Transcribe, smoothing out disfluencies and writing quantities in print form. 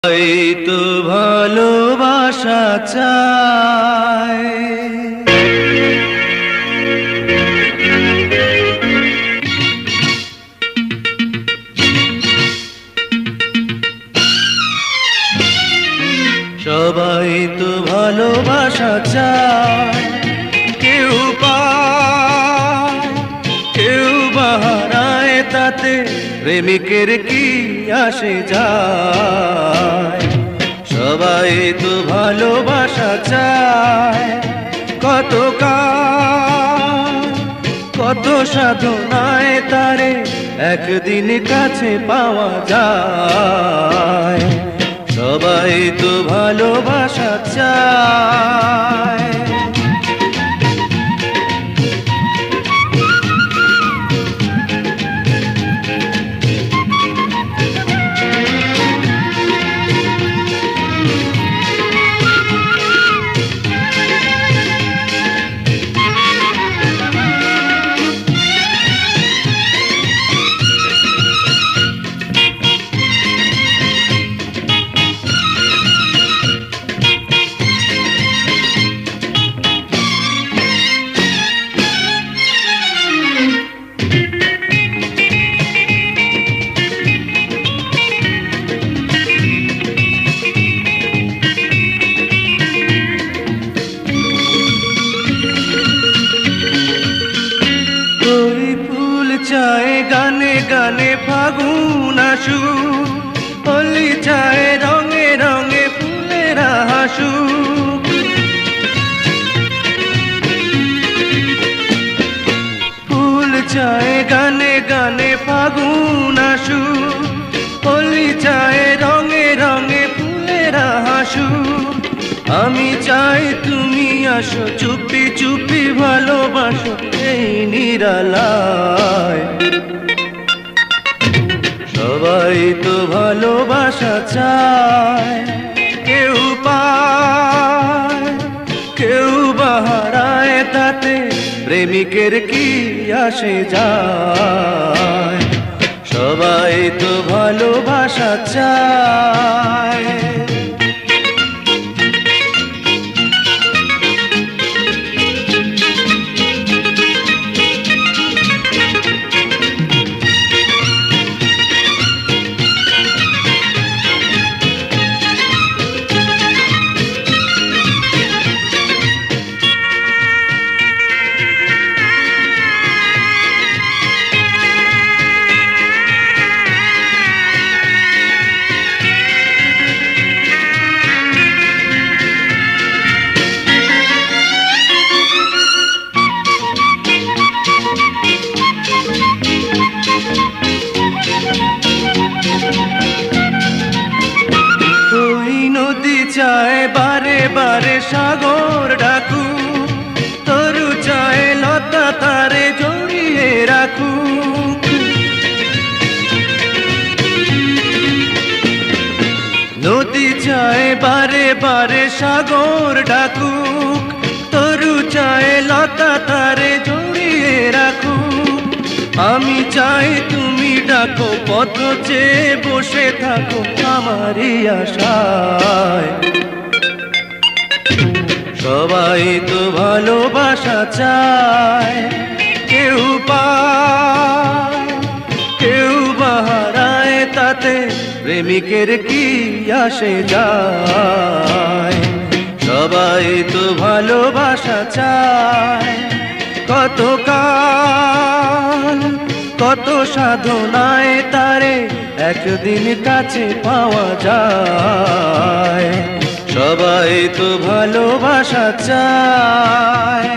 এই তো ভালোবাসা চায়। সবাই তো ভালোবাসা চায়, কেউ পায় কেউ বাহারায়, তাতে প্রেমিকের কি আসে যায়। সবাই তো ভালোবাসা চায়, কত কত সাধনায় তারে একদিন কাছে পাওয়া যায়। সবাই তো ভালোবাসা চায়। চায় গানে গানে ফাগুন আসুক, হোলি চায় রঙে রঙে ফুলেরা হাসুক। ফুল চায় গানে গানে ফাগুন আসুক, হোলি চায় রঙে রঙে ফুলেরা হাসুক। আমি চাই তুমি আসো, চুপি চুপি ভালোবাসো এই নিরালায়। সবাই তো ভালোবাসা চায়, কেউ পায় কেউ বাহারায়, তাতে প্রেমিকের কি আসে যায়। সবাই তো ভালোবাসা চায়। চায় বারে বারে সাগর ডাকু, তরু চায় লতা তারে জড়িয়ে রাখু। নদী চায় বারে বারে সাগর ডাকু, তরু চায় লতা তারে জড়িয়ে রাখু। আমি চাই তুমি ডাকো, পথ চেয়ে বসে থাকো আমারই আশায়। সবাই তো ভালোবাসা চায়, কেউ পায় কেউ বাহারায়, তাতে প্রেমিকের কি আসে যায়। সবাই তো ভালোবাসা চায়, কত কত সাধনায় তারে একদিন কাছে পাওয়া যায়। সবাই তো ভালোবাসা চায়।